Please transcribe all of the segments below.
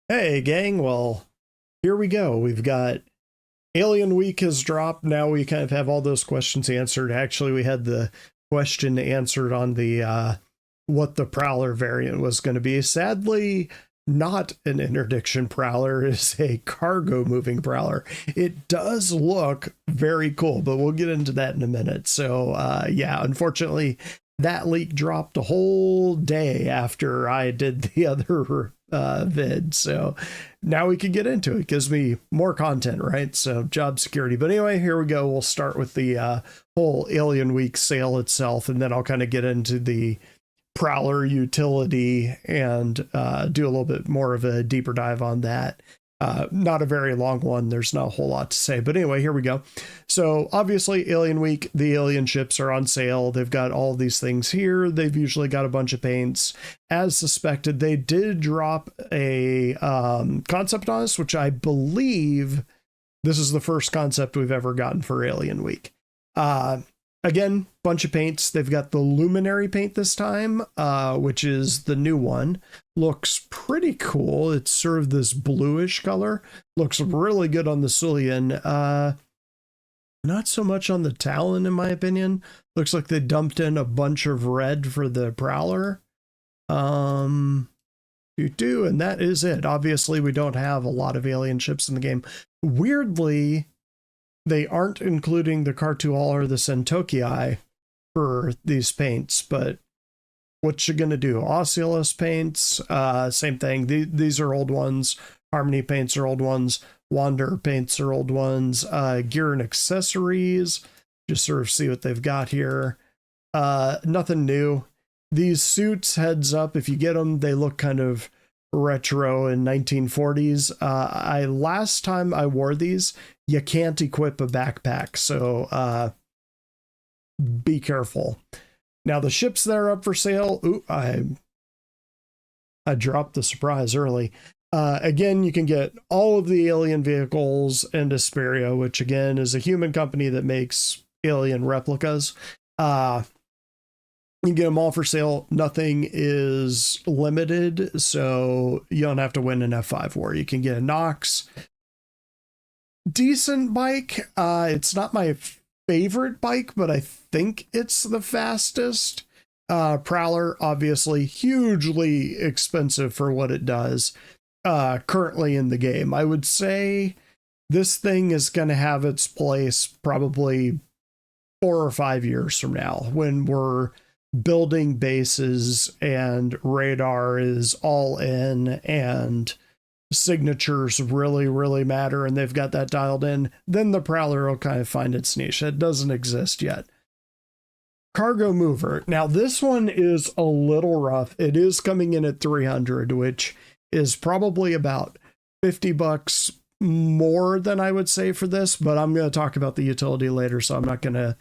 Hey, gang. Well, here we go. We've got Alien Week has dropped. Now we kind of have all those questions answered. Actually, we had the question answered on the what the Prowler variant was going to be. Sadly, not an interdiction Prowler. It's a cargo moving Prowler. It does look very cool, but we'll get into that in a minute. So, yeah, unfortunately, that leak dropped a whole day after I did the other vid. So now we can get into it. Gives me more content, right? So job security. But anyway, here we go. We'll start with the whole Alien Week sale itself, and then I'll kind of get into the Prowler Utility and do a little bit more of a deeper dive on that. Not a very long one. There's not a whole lot to say. But anyway, here we go. So obviously, Alien Week, the alien ships are on sale. They've got all these things here. They've usually got a bunch of paints. As suspected, they did drop a concept on us, which I believe this is the first concept we've ever gotten for Alien Week. Again, bunch of paints. They've got the Luminary paint this time, which is the new one. Looks pretty cool. It's sort of this bluish color. Looks really good on the Sulian. Not so much on the Talon, in my opinion. Looks like they dumped in a bunch of red for the Prowler. And that is it. Obviously, we don't have a lot of alien ships in the game. Weirdly, they aren't including the Cartual or the Centokii for these paints, but what you gonna do? Osceolas paints, same thing. These are old ones. Harmony paints are old ones. Wander paints are old ones. Gear and accessories, just sort of see what they've got here. Nothing new. These suits, heads up, if you get them, they look kind of retro in 1940s. Last time I wore these, you can't equip a backpack, so be careful. Now the ships that are up for sale, ooh, I dropped the surprise early. Again, you can get all of the alien vehicles and Asperia, which again is a human company that makes alien replicas. You can get them all for sale. Nothing is limited, so you don't have to win an F5 war. You can get a Nox. Decent bike. It's not my favorite bike, but I think it's the fastest. Prowler, obviously, hugely expensive for what it does currently in the game. I would say this thing is going to have its place probably 4 or 5 years from now when we're building bases and radar is all in and signatures really matter and they've got that dialed in. Then the Prowler will kind of find its niche. It doesn't exist yet. Cargo mover. Now this one is a little rough. It is coming in at 300, which is probably about $50 more than I would say for this, but I'm going to talk about the utility later, so I'm not going to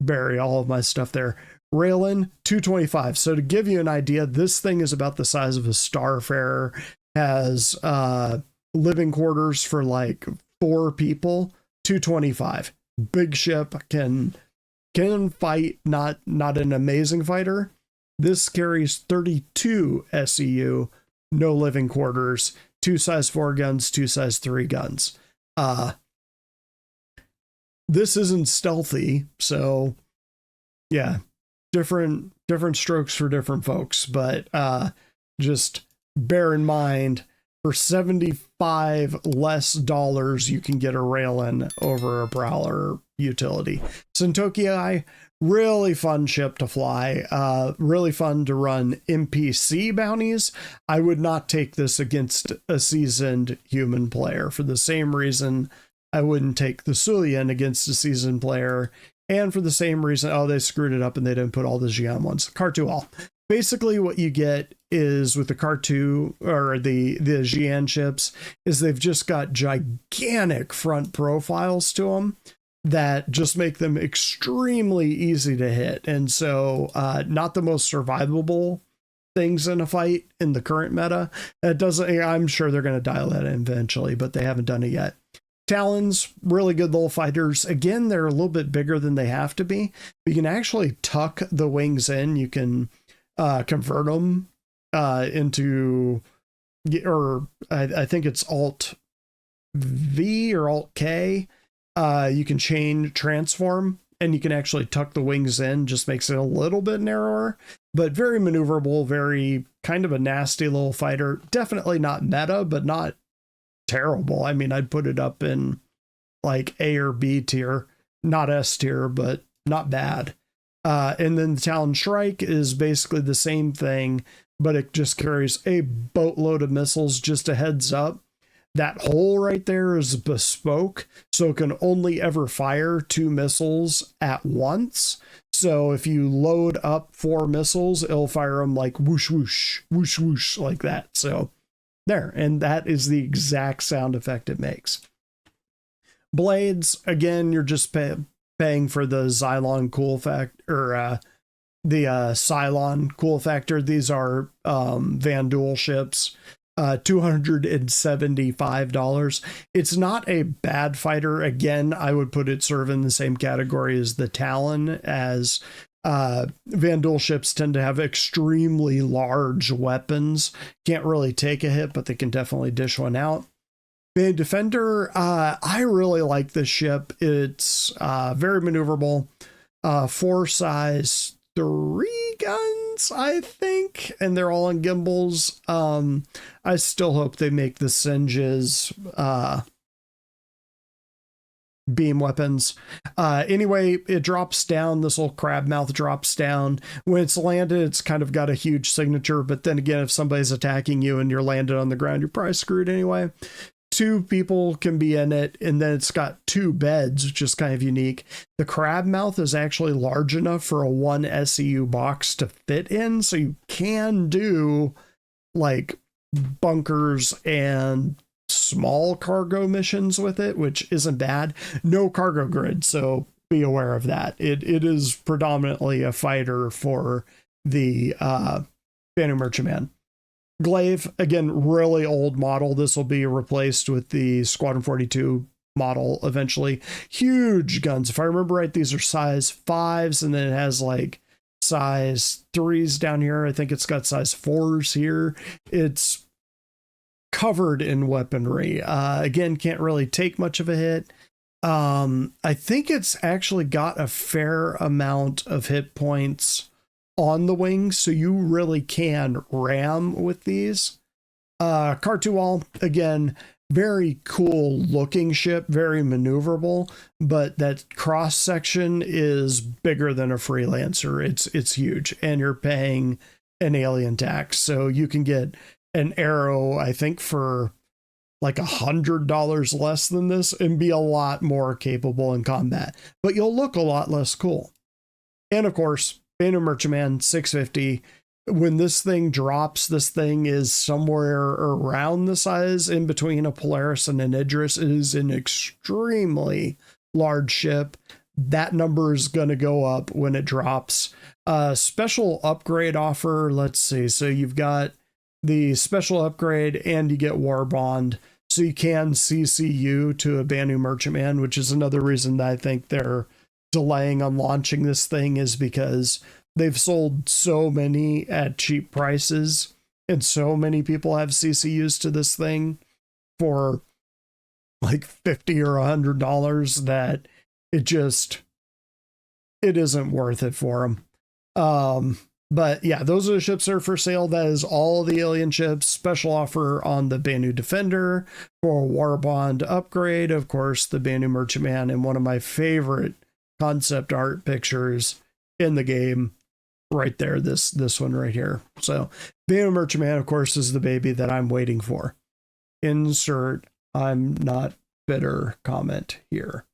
bury all of my stuff there. Railin, 225. So to give you an idea, this thing is about the size of a Starfarer, has living quarters for like 4 people, 225. Big ship, can fight, not an amazing fighter. This carries 32 SEU, no living quarters, 2 size 4 guns, 2 size 3 guns. This isn't stealthy, so yeah, different strokes for different folks, but just bear in mind, for $75 less you can get a Railin over a Prowler Utility. Centokii, really fun ship to fly, really fun to run NPC bounties. I would not take this against a seasoned human player for the same reason I wouldn't take the Sulian against a seasoned player, and for the same reason, oh, they screwed it up and they didn't put all the Xi'an ones. Cartual. Basically what you get is with the Cartu or the Xi'an ships is they've just got gigantic front profiles to them that just make them extremely easy to hit. And so not the most survivable things in a fight in the current meta. That doesn't, I'm sure they're going to dial that in eventually, but they haven't done it yet. Talons, really good little fighters. Again, they're a little bit bigger than they have to be. You can actually tuck the wings in. You can convert them into or I think it's Alt V or Alt K. You can transform, and you can actually tuck the wings in, just makes it a little bit narrower, but very maneuverable, very kind of a nasty little fighter. Definitely not meta, but not terrible. I mean, I'd put it up in like A or B tier, not S tier, but not bad. And then the Talon Shrike is basically the same thing, but it just carries a boatload of missiles. Just a heads up, that hole right there is bespoke, so it can only ever fire 2 missiles at once. So if you load up 4 missiles, it'll fire them like whoosh, whoosh, whoosh, whoosh, like that. So there, and that is the exact sound effect it makes. Blades, again, you're just paying for the Xylon cool factor, or the Cylon cool factor. These are Vanduul ships. $275. It's not a bad fighter. Again, I would put it sort of in the same category as the Talon, as Vanduul ships tend to have extremely large weapons. Can't really take a hit, but they can definitely dish one out. The Defender, I really like this ship. It's very maneuverable. 4 size 3 guns, I think, and they're all on gimbals. I still hope they make the Singes beam weapons. Anyway, it drops down. This little crab mouth drops down. When it's landed, it's kind of got a huge signature, but then again, if somebody's attacking you and you're landed on the ground, you're probably screwed anyway. 2 people can be in it, and then it's got 2 beds, which is kind of unique. The crab mouth is actually large enough for a 1 SEU box to fit in, so you can do like bunkers and small cargo missions with it, which isn't bad. No cargo grid, so be aware of that. It is predominantly a fighter for the Banu Merchantman. Glaive, again, really old model. This will be replaced with the Squadron 42 model eventually. Huge guns. If I remember right, these are size 5s, and then it has like size 3s down here. I think it's got size 4s here. It's covered in weaponry. Again, can't really take much of a hit. I think it's actually got a fair amount of hit points on the wings, so you really can ram with these. Cartual, again, very cool looking ship, very maneuverable, but that cross section is bigger than a freelancer. It's huge, and you're paying an alien tax, so you can get an arrow, I think, for like $100 less than this and be a lot more capable in combat, but you'll look a lot less cool. And of course, Banu Merchantman 650. When this thing drops, this thing is somewhere around the size in between a Polaris and an Idris. It is an extremely large ship. That number is going to go up when it drops. Special upgrade offer. Let's see. So you've got the special upgrade and you get War Bond. So you can CCU to a Banu Merchantman, which is another reason that I think they're delaying on launching this thing, is because they've sold so many at cheap prices and so many people have CCUs to this thing for like $50 or $100 that it isn't worth it for them. But yeah, those are the ships that are for sale. That is all the alien ships. Special offer on the Banu Defender for a War Bond upgrade. Of course, the Banu Merchantman, and one of my favorite concept art pictures in the game right there, this one right here. So Banu Merchantman, of course, is the baby that I'm waiting for. Insert I'm not bitter comment here.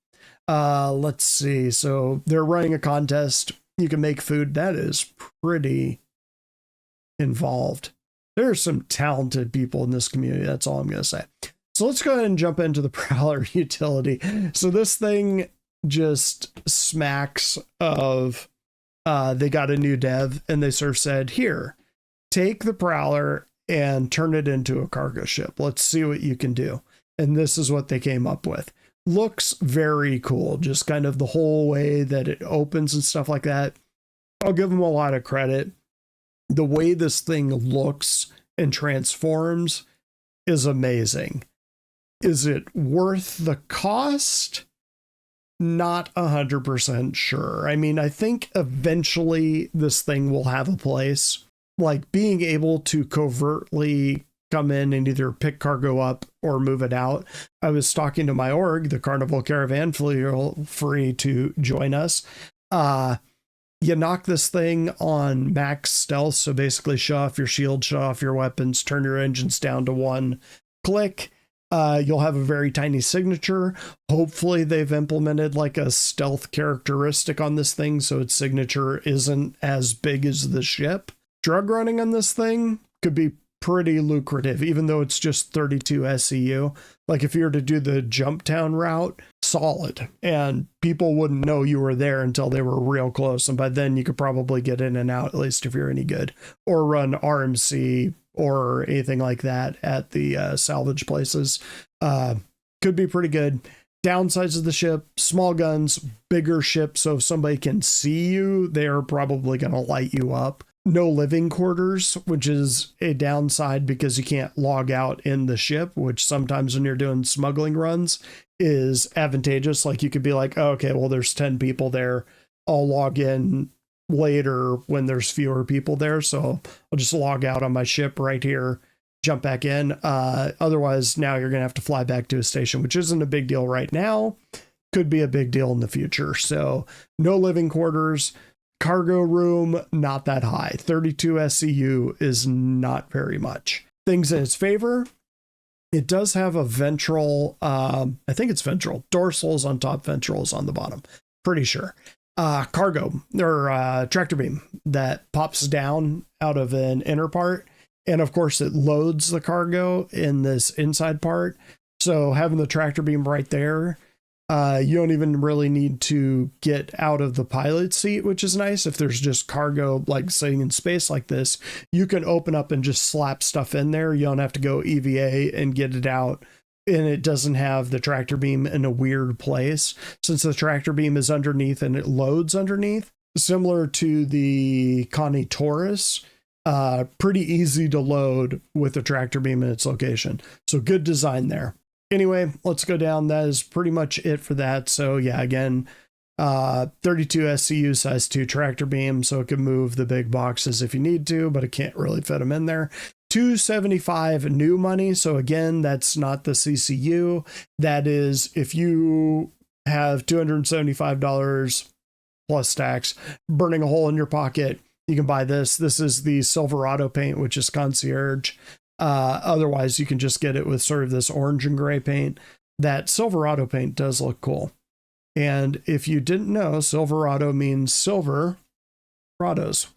Let's see. So they're running a contest. You can make food. That is pretty involved. There are some talented people in this community. That's all I'm going to say. So let's go ahead and jump into the Prowler Utility. So this thing just smacks of, they got a new dev and they sort of said, here, take the Prowler and turn it into a cargo ship. Let's see what you can do. And this is what they came up with. Looks very cool, just kind of the whole way that it opens and stuff like that. I'll give them a lot of credit. The way this thing looks and transforms is amazing. Is it worth the cost? Not 100% sure. I mean, I think eventually this thing will have a place. Like being able to covertly come in and either pick cargo up or move it out. I was talking to my org, the Carnival Caravan, feel free to join us. You knock this thing on max stealth, so basically shut off your shield, shut off your weapons, turn your engines down to 1 click. You'll have a very tiny signature. Hopefully they've implemented like a stealth characteristic on this thing so its signature isn't as big as the ship. Drug running on this thing could be pretty lucrative, even though it's just 32 SEU. Like if you were to do the jump town route, solid, and people wouldn't know you were there until they were real close, and by then you could probably get in and out, at least if you're any good, or run RMC or anything like that at the salvage places. Could be pretty good. Downsides of the ship: small guns, bigger ship, so if somebody can see you, they're probably going to light you up. No living quarters, which is a downside because you can't log out in the ship, which sometimes when you're doing smuggling runs is advantageous. Like you could be like, oh, okay, well, there's 10 people there. I'll log in later when there's fewer people there. So I'll just log out on my ship right here, jump back in. Otherwise, now you're going to have to fly back to a station, which isn't a big deal right now. Could be a big deal in the future. So no living quarters. Cargo room, not that high. 32 SCU is not very much. Things in its favor: it does have a ventral, I think it's ventral. Dorsal is on top, ventral is on the bottom. Pretty sure. Cargo, or tractor beam that pops down out of an inner part. And of course, it loads the cargo in this inside part. So having the tractor beam right there, you don't even really need to get out of the pilot seat, which is nice. If there's just cargo like sitting in space like this, you can open up and just slap stuff in there. You don't have to go EVA and get it out. And it doesn't have the tractor beam in a weird place, since the tractor beam is underneath and it loads underneath. Similar to the Connie Taurus, pretty easy to load with the tractor beam in its location. So good design there. Anyway, let's go down. That is pretty much it for that. So yeah, again, 32 SCU size 2 tractor beam, so it can move the big boxes if you need to, but it can't really fit them in there. 275 new money. So again, that's not the CCU. That is if you have $275 plus tax burning a hole in your pocket, you can buy this. This is the Silverado paint, which is concierge. Otherwise, you can just get it with sort of this orange and gray paint. That Silverado paint does look cool. And if you didn't know, Silverado means silver Prados.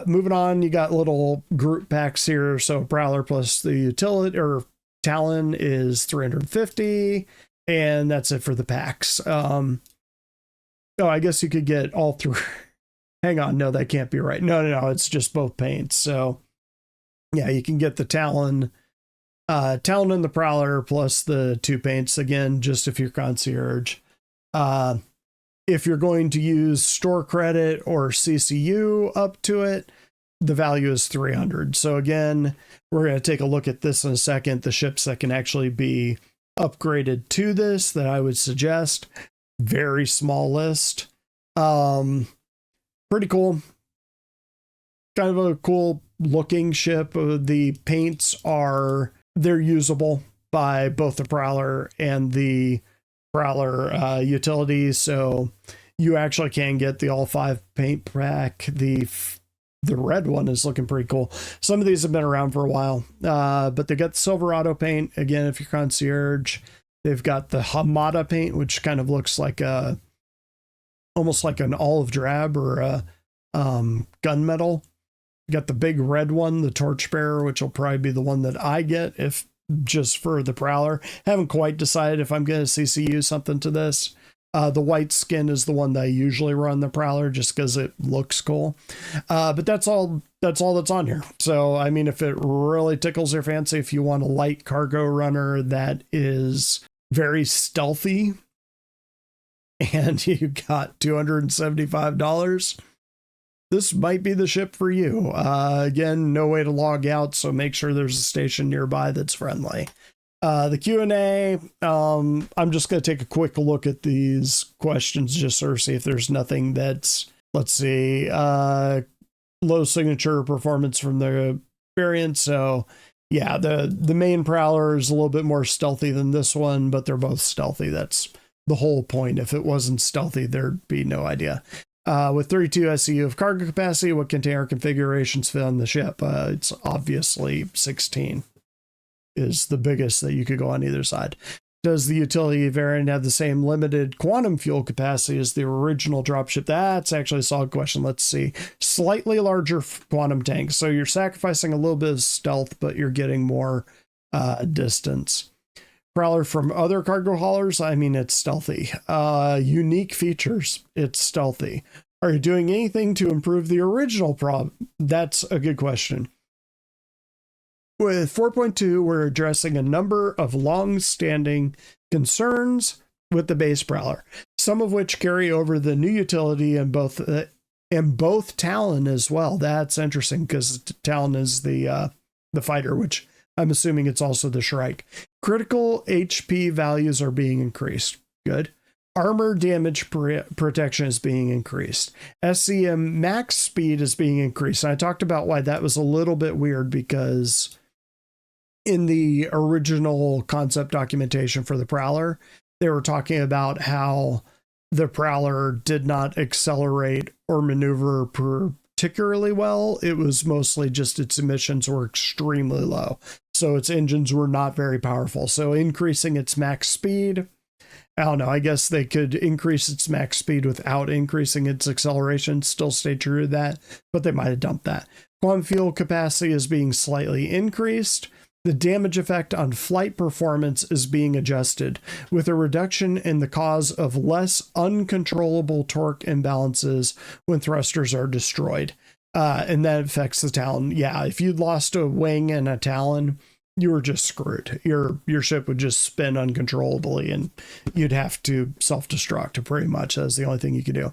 Moving on, you got little group packs here. So Prowler plus the utility or Talon is 350, and that's it for the packs. Oh, I guess you could get all three. Hang on, no, that can't be right. No, it's just both paints. So yeah, you can get the Talon and the Prowler plus the 2 paints, again, just if you're concierge. If you're going to use store credit or CCU up to it, the value is 300. So again, we're going to take a look at this in a second. The ships that can actually be upgraded to this that I would suggest. Very small list. Pretty cool. Kind of a cool looking ship. The paints they're usable by both the Prowler and the Prowler Utility, so you actually can get the all 5 paint pack. The red one is looking pretty cool. Some of these have been around for a while, but they got the Silverado paint. Again, if you're concierge, they've got the Hamada paint, which kind of looks like almost like an olive drab or a gunmetal. You got the big red one, the Torchbearer, which will probably be the one that I get if just for the Prowler. Haven't quite decided if I'm going to CCU something to this. The white skin is the one that I usually run the Prowler just because it looks cool. But that's all that's on here. So, I mean, if it really tickles your fancy, if you want a light cargo runner that is very stealthy and you got $275, this might be the ship for you. Again, no way to log out, so make sure there's a station nearby that's friendly. The Q&A, I'm just going to take a quick look at these questions just to see if there's nothing that's, let's see, low signature performance from the variant. So yeah, the main Prowler is a little bit more stealthy than this one, but they're both stealthy. That's the whole point. If it wasn't stealthy, there'd be no idea. With 32 SCU of cargo capacity, what container configurations fit on the ship? It's obviously 16 is the biggest that you could go on either side. Does the utility variant have the same limited quantum fuel capacity as the original dropship? That's actually a solid question. Let's see. Slightly larger quantum tanks. So you're sacrificing a little bit of stealth, but you're getting more distance. Prowler from other cargo haulers, I mean, it's stealthy. Unique features, it's stealthy. Are you doing anything to improve the original problem? That's a good question. With 4.2, we're addressing a number of long-standing concerns with the base Prowler, some of which carry over the new utility and both Talon as well. That's interesting because Talon is the fighter, which I'm assuming it's also the Shrike. Critical HP values are being increased. Good. Armor damage protection is being increased. SCM max speed is being increased. And I talked about why that was a little bit weird because in the original concept documentation for the Prowler, they were talking about how the Prowler did not accelerate or maneuver particularly well. It was mostly just its emissions were extremely low. So its engines were not very powerful. So increasing its max speed, I don't know, I guess they could increase its max speed without increasing its acceleration, still stay true to that, but they might have dumped that. Quantum fuel capacity is being slightly increased. The damage effect on flight performance is being adjusted, with a reduction in the cause of less uncontrollable torque imbalances when thrusters are destroyed. And that affects the Talon. Yeah, if you'd lost a wing and a Talon, you were just screwed. Your ship would just spin uncontrollably and you'd have to self-destruct pretty much. That's the only thing you could do.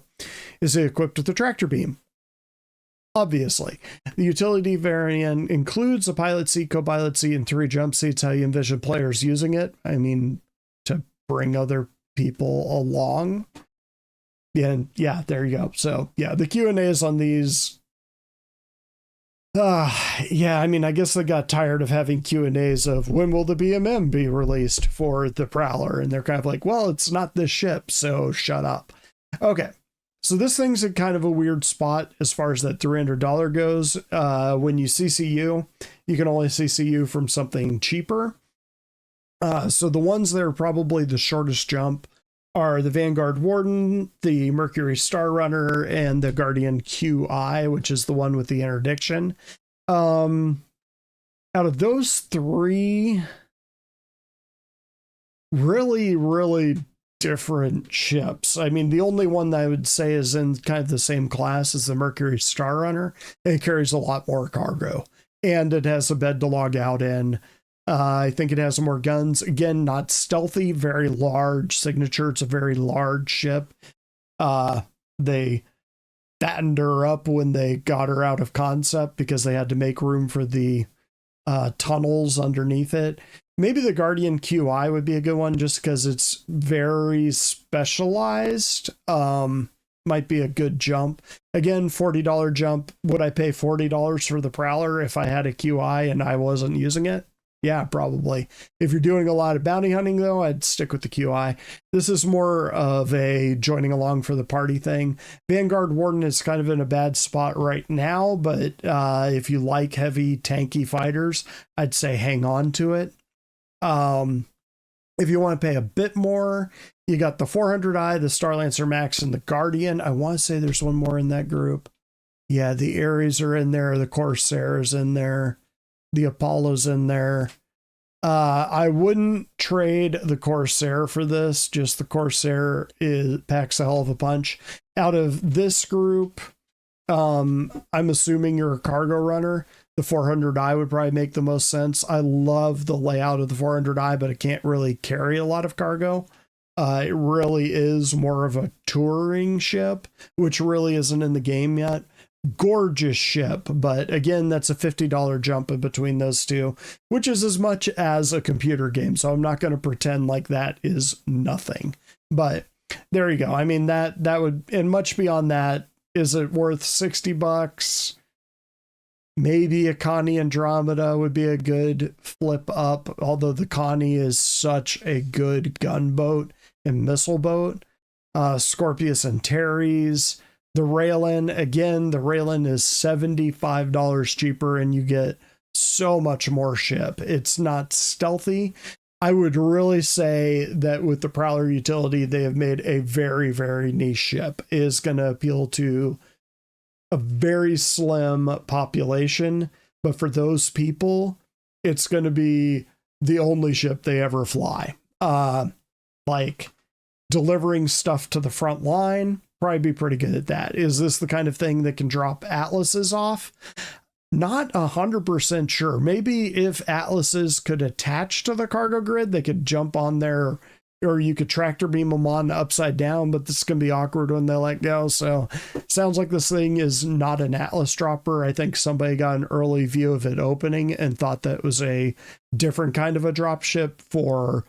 Is it equipped with a tractor beam? Obviously. The utility variant includes a pilot seat, co-pilot seat, and 3 jump seats. How you envision players using it? I mean, to bring other people along. Yeah, there you go. So yeah, the Q&As on these. Yeah, I mean, I guess they got tired of having Q&As of when will the BMM be released for the Prowler? And they're kind of like, well, it's not this ship, so shut up. Okay. So this thing's in kind of a weird spot as far as that $300 goes. When you CCU, you can only CCU from something cheaper. So the ones that are probably the shortest jump are the Vanguard Warden, the Mercury Star Runner, and the Guardian QI, which is the one with the interdiction. Out of those 3, really different ships. I mean, the only one that I would say is in kind of the same class as the Mercury Star Runner. It carries a lot more cargo, and it has a bed to log out in. I think it has more guns. Again, not stealthy, very large signature. It's a very large ship. They fattened her up when they got her out of concept because they had to make room for the tunnels underneath it. Maybe the Guardian QI would be a good one just because it's very specialized. Might be a good jump. Again, $40 jump. Would I pay $40 for the Prowler if I had a QI and I wasn't using it? Yeah, probably. If you're doing a lot of bounty hunting, though, I'd stick with the QI. This is more of a joining along for the party thing. Vanguard Warden is kind of in a bad spot right now, but if you like heavy, tanky fighters, I'd say hang on to it. If you want to pay a bit more, you got the 400i, the Starlancer Max, and the Guardian. I want to say there's one more in that group. Yeah, the Ares are in there, the Corsair's in there. The Apollo's in there. I wouldn't trade the Corsair for this. Just the Corsair packs a hell of a punch. Out of this group, I'm assuming you're a cargo runner. The 400i would probably make the most sense. I love the layout of the 400i, but it can't really carry a lot of cargo. It really is more of a touring ship, which really isn't in the game yet. gorgeous ship, but again, that's a $50 jump in between those two, which is as much as a computer game. So I'm not going to pretend like that is nothing, but there you go. I mean, that would, and much beyond that, is it worth $60? Maybe a Connie Andromeda would be a good flip up, although the Connie is such a good gunboat and missile boat. Scorpius and Terry's. The Raylan, again, the Raylan is $75 cheaper and you get so much more ship. It's not stealthy. I would really say that with the Prowler Utility, they have made a very, very niche ship. It is going to appeal to a very slim population, but for those people, it's going to be the only ship they ever fly. Like delivering stuff to the front line, probably be pretty good at that. Is this the kind of thing that can drop atlases off? Not 100% sure. Maybe if atlases could attach to the cargo grid, they could jump on there, or you could tractor beam them on upside down, but this is going to be awkward when they let go. So sounds like this thing is not an atlas dropper. I think somebody got an early view of it opening and thought that it was a different kind of a drop ship for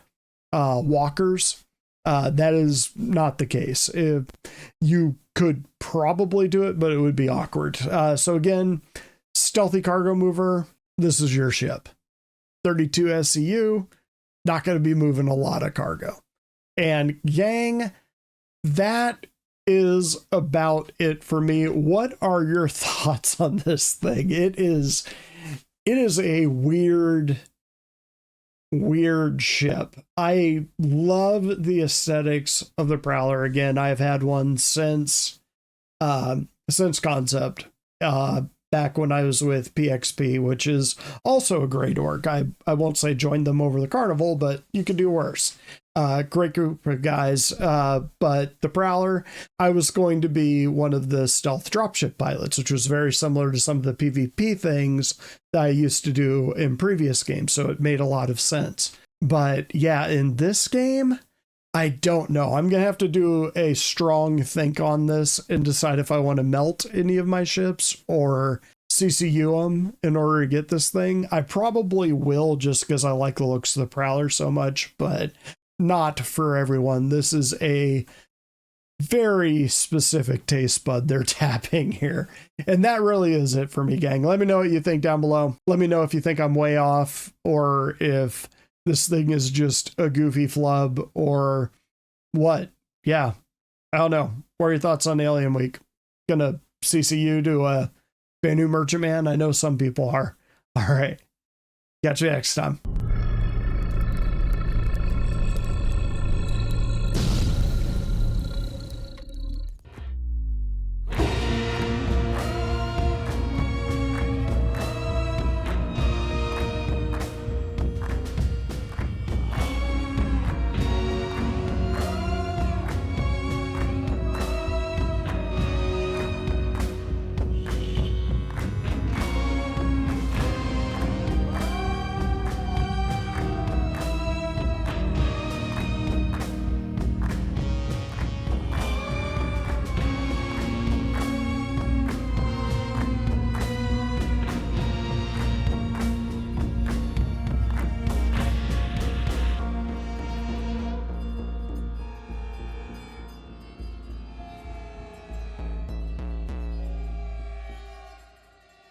walkers. That is not the case. You could probably do it, but it would be awkward. So again, stealthy cargo mover, this is your ship. 32 SCU, not going to be moving a lot of cargo. And gang, that is about it for me. What are your thoughts on this thing? It is a weird ship. I love the aesthetics of the Prowler. Again, I've had one since concept, back when I was with PXP, which is also a great org. I won't say joined them over the Carnival, but you could do worse. Great group of guys. But the Prowler, I was going to be one of the stealth dropship pilots, which was very similar to some of the PvP things that I used to do in previous games. So it made a lot of sense. But yeah, in this game, I don't know. I'm going to have to do a strong think on this and decide if I want to melt any of my ships or CCU them in order to get this thing. I probably will, just because I like the looks of the Prowler so much, but not for everyone. This is a very specific taste bud they're tapping here. And that really is it for me, gang. Let me know what you think down below. Let me know if you think I'm way off, or if this thing is just a goofy flub, or what. Yeah, I don't know. What are your thoughts on Alien Week? Gonna CCU to a Banu Merchant Man? I know some people are. All right. Catch you next time.